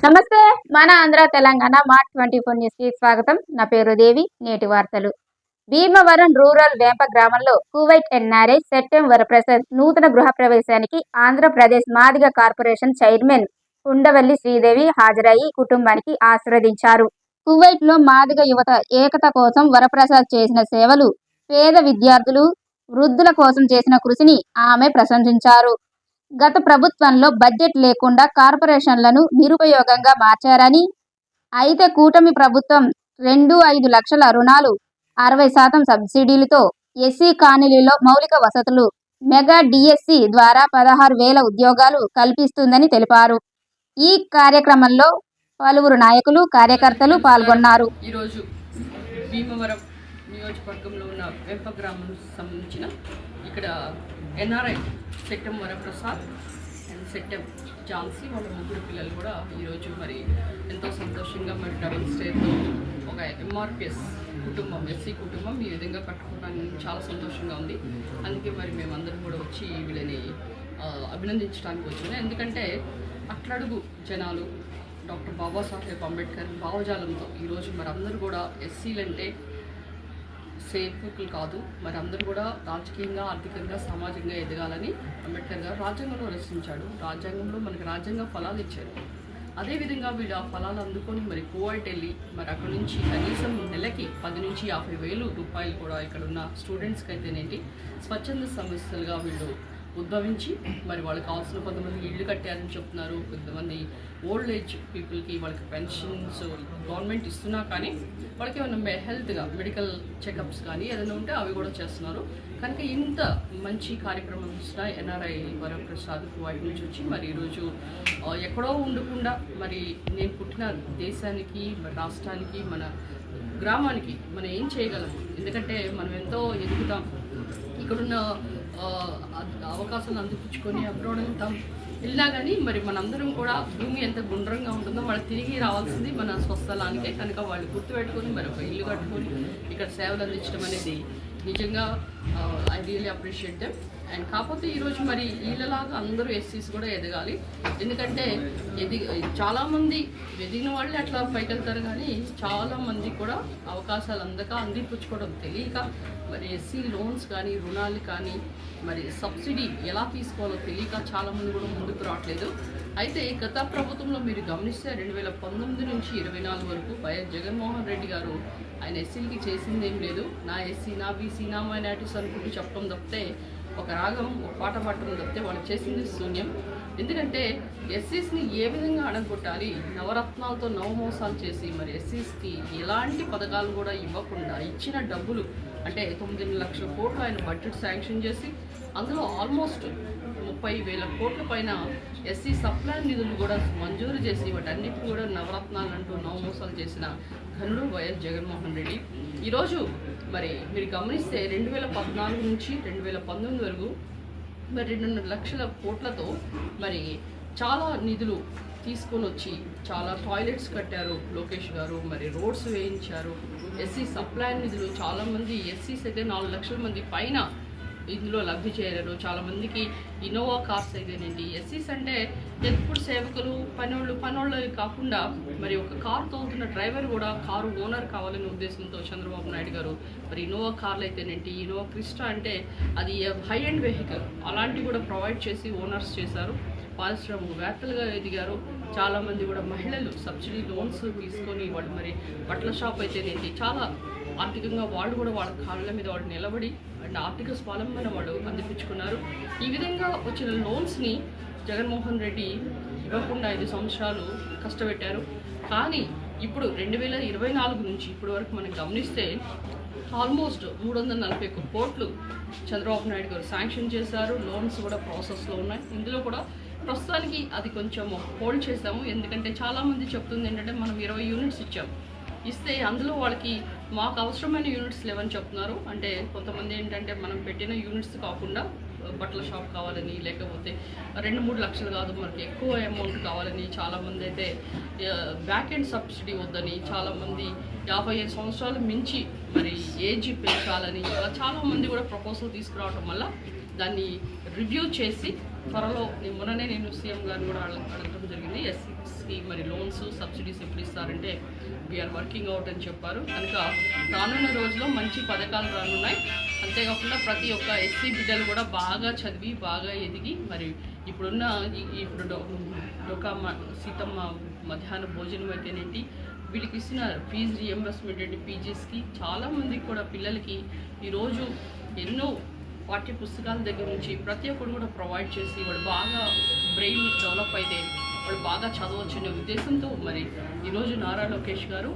నమస్తే. మన Andhra Telangana mart 24 news కి స్వాగతం. నా పేరు దేవి. నేటి వార్తలు. భీమవరం రూరల్ వేంప గ్రామంలో కువైట్ ఎన్ఆర్ఐ సెట్టెం వరప్రసాద్ నూతన గృహ ప్రవేశానికి ఆంధ్రప్రదేశ్ మాదిగ కార్పొరేషన్ చైర్మన్ ఉండవల్లి శ్రీదేవి హాజరయ్యి కుటుంబానికి ఆశీర్వదించారు. కువైట్ లో మాదిగ యువత ఏకత కోసం వరప్రసాద్ చేసిన సేవలు, పేద విద్యార్థులు, వృద్ధుల కోసం చేసిన కృషిని ఆమె ప్రశంసించారు. గత ప్రభుత్వంలో బడ్జెట్ లేకుండా కార్పొరేషన్లను నిరుపయోగంగా మార్చారని, అయితే కూటమి ప్రభుత్వం 2.5 లక్షల రుణాలు, 60% సబ్సిడీలతో ఎస్సీ కాలనీలో మౌలిక వసతులు, మెగా డిఎస్సి ద్వారా 16,000 ఉద్యోగాలు కల్పిస్తుందని తెలిపారు. ఈ కార్యక్రమంలో పలువురు నాయకులు, కార్యకర్తలు పాల్గొన్నారు. ఈరోజు భీమవరం నియోజకవర్గంలో ఉన్న వెంప గ్రామానికి సంబంధించిన ఇక్కడ ఎన్ఆర్ఐ సెట్టెం వరప్రసాద్ అండ్ సెట్టెం ఝాన్సీ వాళ్ళ ముగ్గురు పిల్లలు కూడా ఈరోజు మరి ఎంతో సంతోషంగా మరి డబుల్ స్టేతో ఒక ఎంఆర్పిఎస్ కుటుంబం, ఎస్సీ కుటుంబం ఈ విధంగా కట్టుకోవడానికి చాలా సంతోషంగా ఉంది. అందుకే మరి మేమందరం కూడా వచ్చి వీళ్ళని అభినందించడానికి వచ్చాము. ఎందుకంటే అట్లడుగు జనాలు డాక్టర్ బాబాసాహెబ్ అంబేద్కర్ భావజాలంతో ఈరోజు మరి అందరూ కూడా ఎస్సీలంటే సేవకులు కాదు, మరి అందరూ కూడా రాజకీయంగా, ఆర్థికంగా, సామాజికంగా ఎదగాలని అంబేద్కర్ గారు రాజ్యాంగంలో రచించాడు. రాజ్యాంగంలో మనకి రాజ్యాంగ ఫలాలు ఇచ్చారు. అదేవిధంగా వీళ్ళు ఆ ఫలాలు అందుకొని మరి కువైట్ వెళ్ళి మరి అక్కడి నుంచి కనీసం నెలకి 10 నుంచి 50,000 రూపాయలు కూడా ఇక్కడ ఉన్న స్టూడెంట్స్కి అయితేనేంటి స్వచ్ఛంద సంస్థలుగా వీళ్ళు ఉద్భవించి మరి వాళ్ళకి కావాల్సిన కొంతమంది ఇళ్ళు కట్టారని చెప్తున్నారు. కొంతమంది ఓల్డ్ ఏజ్ పీపుల్కి వాళ్ళకి పెన్షన్స్ గవర్నమెంట్ ఇస్తున్నా కానీ వాళ్ళకి ఏమైనా హెల్త్గా మెడికల్ చెకప్స్ కానీ ఏదైనా ఉంటే అవి కూడా చేస్తున్నారు. కనుక ఇంత మంచి కార్యక్రమం ఇచ్చిన ఎన్ఆర్ఐ వరప్రసాద్ కువైట్ నుంచి వచ్చి మరి ఈరోజు ఎక్కడో ఉండకుండా మరి నేను పుట్టిన దేశానికి, మరి రాష్ట్రానికి, మన గ్రామానికి మనం ఏం చేయగలం, ఎందుకంటే మనం ఎంతో ఎదుగుతాం, ఇక్కడున్న అవకాశాలు అందిపుచ్చుకొని అబ్రాడ్ వెళ్ళినా కానీ మరి మనందరం కూడా భూమి ఎంత గుండ్రంగా ఉంటుందో వాళ్ళకి తిరిగి రావాల్సింది మన స్వస్థలానికే. కనుక వాళ్ళు గుర్తుపెట్టుకొని మరి ఒక ఇల్లు కట్టుకొని ఇక్కడ సేవలు అందించడం అనేది నిజంగా I really appreciate them. And కాకపోతే ఈరోజు మరి వీళ్ళలాగా అందరూ ఎస్సీస్ కూడా ఎదగాలి. ఎందుకంటే చాలామంది ఎదిగిన వాళ్ళే అట్లా పైకి వెళ్తారు, కానీ చాలామంది కూడా అవకాశాలు అందక అందిపుచ్చుకోవడం తెలియక మరి ఎస్సీ లోన్స్ కానీ, రుణాలు కానీ, మరి సబ్సిడీ ఎలా తీసుకోవాలో తెలియక చాలామంది కూడా ముందుకు రావట్లేదు. అయితే గత ప్రభుత్వంలో మీరు గమనిస్తే 2019 నుంచి 24 వరకు వైఎస్ జగన్మోహన్ రెడ్డి గారు ఆయన ఎస్సీలకి చేసిందేం లేదు. నా ఎస్సీ, నా బీసీ, నా మైనారిటీస్ అనుకుంటూ చెప్పడం తప్పితే, ఒక రాగం, ఒక పాట పాడటం తప్పితే వాళ్ళు చేసింది శూన్యం. ఎందుకంటే ఎస్సీస్ని ఏ విధంగా అడగొట్టాలి, నవరత్నాలతో నవమోసాలు చేసి మరి ఎస్సీస్కి ఎలాంటి పథకాలు కూడా ఇవ్వకుండా ఇచ్చిన డబ్బులు అంటే 9 లక్షల కోట్లు ఆయన బడ్జెట్ శాంక్షన్ చేసి అందులో ఆల్మోస్ట్ 30,000 కోట్ల పైన ఎస్సీ సప్లాన్ నిధులు కూడా మంజూరు చేసి వాటన్నిటిని కూడా నవరత్నాలు అంటూ నవమోసాలు చేసిన ఘనుడు వైఎస్ జగన్మోహన్ రెడ్డి. ఈరోజు మరి మీరు గమనిస్తే 2014 నుంచి 2019 వరకు మరి 2.5 లక్షల కోట్లతో మరి చాలా నిధులు తీసుకొని వచ్చి చాలా టాయిలెట్స్ కట్టారు లోకేష్ గారు, మరి రోడ్స్ వేయించారు. ఎస్సీ సప్లై నిధులు చాలామంది ఎస్సీస్ అయితే 4 లక్షల మంది పైన ఇందులో లబ్ధి చేరారు. చాలామందికి ఇన్నోవా కార్స్ అయితేనేంటి, ఎస్సీస్ అంటే ఎప్పుడు సేవకులు, పనోళ్ళు కాకుండా మరి ఒక కారు తోలుతున్న డ్రైవర్ కూడా కారు ఓనర్ కావాలనే ఉద్దేశంతో చంద్రబాబు నాయుడు గారు మరి ఇన్నోవా కార్లు అయితేనేంటి, ఇన్నోవా క్రిస్టా అంటే అది హై అండ్ వెహికల్ అలాంటివి కూడా ప్రొవైడ్ చేసి ఓనర్స్ చేశారు. పారిశ్రామికవేత్తలుగా ఎదిగారు. చాలామంది కూడా మహిళలు సబ్సిడీ లోన్స్ తీసుకొని వాళ్ళు మరి బట్టల షాప్ అయితేనేంటి చాలా ఆర్థికంగా వాళ్ళు కూడా వాళ్ళ కాళ్ళ మీద వాళ్ళు నిలబడి అండ్ ఆర్థిక స్వావలంబన వాళ్ళు అందిపించుకున్నారు. ఈ విధంగా వచ్చిన లోన్స్ని జగన్మోహన్ రెడ్డి ఇవ్వకుండా 5 సంవత్సరాలు కష్టపెట్టారు. కానీ ఇప్పుడు 2024 నుంచి ఇప్పటి వరకు మనం గమనిస్తే ఆల్మోస్ట్ 341 కోట్లు చంద్రబాబు నాయుడు గారు శాంక్షన్ చేశారు. లోన్స్ కూడా ప్రాసెస్లో ఉన్నాయి. ఇందులో కూడా ప్రస్తుతానికి అది కొంచెం హోల్డ్ చేసాము. ఎందుకంటే చాలామంది చెప్తుంది ఏంటంటే మనం 20 యూనిట్స్ ఇస్తే అందులో వాళ్ళకి మాకు అవసరమైన యూనిట్స్ లేవని చెప్తున్నారు. అంటే కొంతమంది ఏంటంటే మనం పెట్టిన యూనిట్స్ కాకుండా బట్టల షాప్ కావాలని, లేకపోతే 2-3 లక్షలు కాదు మనకి ఎక్కువ అమౌంట్ కావాలని, చాలామంది అయితే బ్యాక్ ఎండ్ సబ్సిడీ వద్దని, చాలామంది 55 సంవత్సరాలు మించి మరి ఏజ్ పెంచాలని, అలా చాలామంది కూడా ప్రపోజల్ తీసుకురావడం వల్ల దాన్ని రివ్యూ చేసి త్వరలో మొన్ననే నేను సీఎం గారిని కూడా అడగడం జరిగింది. ఫార్మర్స్కి మరి లోన్స్ సబ్సిడీస్ ఎప్పుడు ఇస్తారంటే వీఆర్ వర్కింగ్ అవుట్ అని చెప్పారు. కనుక రానున్న రోజుల్లో మంచి పథకాలు రానున్నాయి. అంతేకాకుండా ప్రతి ఒక్క ఎస్సీ బిడ్డలు కూడా బాగా చదివి బాగా ఎదిగి మరి ఇప్పుడున్న ఇప్పుడు డొకామ సీతమ్మ మధ్యాహ్న భోజనం అయితేనేంటి, వీళ్ళకి ఇస్తున్న ఫీజు రియంబర్స్మెంట్ ఏంటి, పీజీస్కి చాలామందికి కూడా పిల్లలకి ఈరోజు ఎన్నో పాఠ్య పుస్తకాల దగ్గర నుంచి ప్రతి ఒక్కరు కూడా ప్రొవైడ్ చేసి వాడు బాగా బ్రెయిన్ డెవలప్ అయితే వాడు బాగా చదవచ్చు అనే ఉద్దేశంతో మరి ఈరోజు నారా లోకేష్ గారు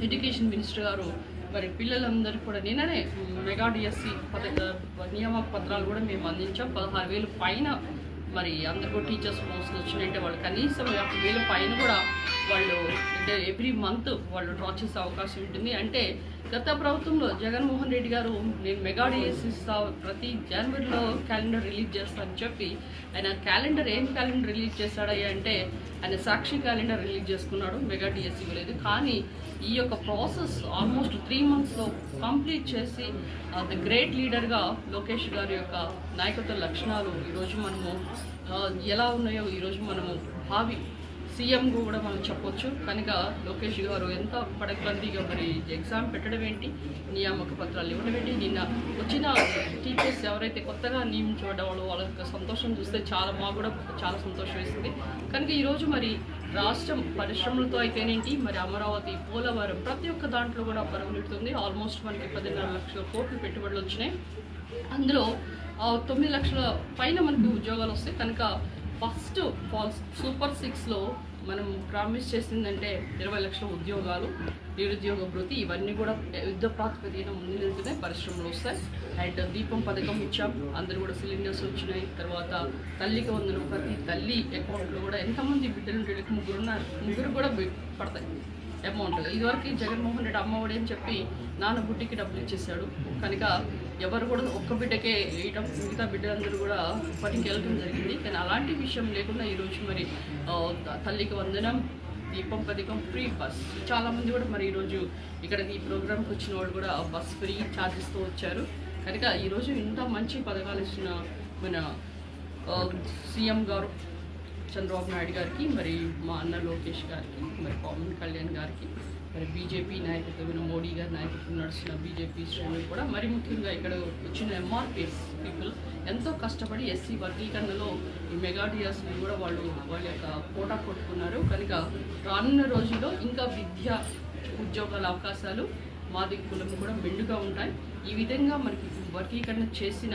ఎడ్యుకేషన్ మినిస్టర్ గారు మరి పిల్లలందరికీ కూడా నిన్ననే మెగా డిఎస్సి నియామక పత్రాలు కూడా మేము అందించాం. 16,000 పైన మరి అందరికీ టీచర్స్ పోస్టులు వచ్చినాయంటే వాళ్ళు కనీసం 50,000 పైన కూడా వాళ్ళు అంటే ఎవ్రీ మంత్ వాళ్ళు డ్రా చేసే అవకాశం ఉంటుంది. అంటే గత ప్రభుత్వంలో జగన్మోహన్ రెడ్డి గారు నేను మెగా డిఎస్సి ఇస్తా ప్రతి జనవరిలో క్యాలెండర్ రిలీజ్ చేస్తానని చెప్పి ఆయన ఏం క్యాలెండర్ రిలీజ్ చేశాడయ్యా అంటే ఆయన సాక్షి క్యాలెండర్ రిలీజ్ చేసుకున్నాడు, మెగా డిఎస్సి ఇవ్వలేదు. కానీ ఈ యొక్క ప్రాసెస్ ఆల్మోస్ట్ 3 monthsలో కంప్లీట్ చేసి ద గ్రేట్ లీడర్గా లోకేష్ గారి యొక్క నాయకత్వ లక్షణాలు ఈరోజు మనము ఎలా ఉన్నాయో ఈరోజు మనము భావి సీఎం కూడా మనం చెప్పొచ్చు. కనుక లోకేష్ గారు ఎంత పడకబందీగా మరి ఎగ్జామ్ పెట్టడం ఏంటి, నియామక పత్రాలు ఇవ్వడం ఏంటి, నిన్న వచ్చిన టీచర్స్ ఎవరైతే కొత్తగా నియమించబడ్డారో వాళ్ళ యొక్క సంతోషం చూస్తే మాకు కూడా చాలా సంతోషం వేస్తుంది. కనుక ఈరోజు మరి రాష్ట్రం పరిశ్రమలతో అయితేనేంటి, మరి అమరావతి, పోలవరం ప్రతి ఒక్క దాంట్లో కూడా పరుగులెడుతుంది. ఆల్మోస్ట్ మనకి 14 లక్షల కోట్లు పెట్టుబడులు వచ్చినాయి. అందులో 9 లక్షల పైన మనకి ఉద్యోగాలు వస్తాయి. కనుక ఫస్ట్ సూపర్ 6లో మనం ప్రామిస్ చేసిందంటే 20 లక్షల ఉద్యోగాలు, నిరుద్యోగ భృతి, ఇవన్నీ కూడా యుద్ధ ప్రాతిపదికన ముందు వెళ్తున్నాయి, పరిశ్రమలు వస్తాయి. అండ్ దీపం పథకం ఇచ్చాం, అందరూ కూడా సిలిండర్స్ వచ్చినాయి. తర్వాత తల్లికి వందలు, ప్రతి తల్లి అకౌంట్లో కూడా ఎంతమంది బిడ్డలు ఉంటే 3 ఉన్నారు, 3 కూడా పడతాయి అమౌంట్. ఇదివరకు జగన్మోహన్ రెడ్డి అమ్మఒడి అని చెప్పి నాన్న బుడ్డికి డబ్బులు ఇచ్చేసాడు. కనుక ఎవరు కూడా ఒక్క బిడ్డకే వేయటం, మిగతా బిడ్డలందరూ కూడా పనికి వెళ్ళడం జరిగింది. కానీ అలాంటి విషయం లేకుండా ఈరోజు మరి తల్లికి వందనం, దీపం పథకం, ఫ్రీ బస్, చాలామంది కూడా మరి ఈరోజు ఇక్కడ ఈ ప్రోగ్రామ్కి వచ్చిన వాళ్ళు కూడా బస్ ఫ్రీ ఛార్జెస్తో వచ్చారు. కనుక ఈరోజు ఇంత మంచి పథకాలు ఇచ్చిన మన సీఎం గారు చంద్రబాబు నాయుడు గారికి, మరి మా అన్న లోకేష్ గారికి, మరి పవన్ కళ్యాణ్ గారికి, మరి బీజేపీ నాయకత్వమైన మోడీ గారి నాయకత్వం నడుస్తున్న బీజేపీ శ్రేణులు కూడా, మరి ముఖ్యంగా ఇక్కడ వచ్చిన ఎంఆర్పిఎస్ పీపుల్ ఎంతో కష్టపడి ఎస్సీ వర్గీకరణలో ఈ మెగా డిఎస్ని కూడా వాళ్ళ యొక్క కోటా కొట్టుకున్నారు. కనుక రానున్న రోజుల్లో ఇంకా విద్య, ఉద్యోగాల అవకాశాలు మాదిగ కులం కూడా మెండుగా ఉంటాయి. ఈ విధంగా మనకి వర్గీకరణ చేసిన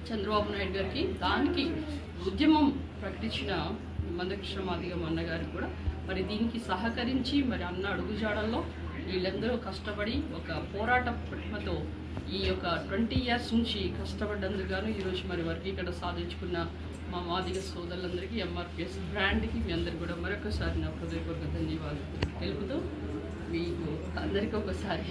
చంద్రబాబు నాయుడు గారికి, దానికి ఉద్యమం ప్రకటించిన మందకృష్ణ మాదిగం అన్నగారికి కూడా మరి దీనికి సహకరించి మరి అన్న అడుగుజాడల్లో వీళ్ళందరూ కష్టపడి ఒక పోరాట ప్రతిమతో ఈ యొక్క 20 years నుంచి కష్టపడ్డందుకు గాను ఈరోజు మరి వర్గీకరణ సాధించుకున్న మా మాదిగ సోదరులందరికీ, ఎంఆర్పిఎస్ బ్రాండ్కి మీ అందరు కూడా మరొకసారి నా హృదయపూర్వక ధన్యవాదాలు తెలుపుతూ మీకు అందరికీ ఒకసారి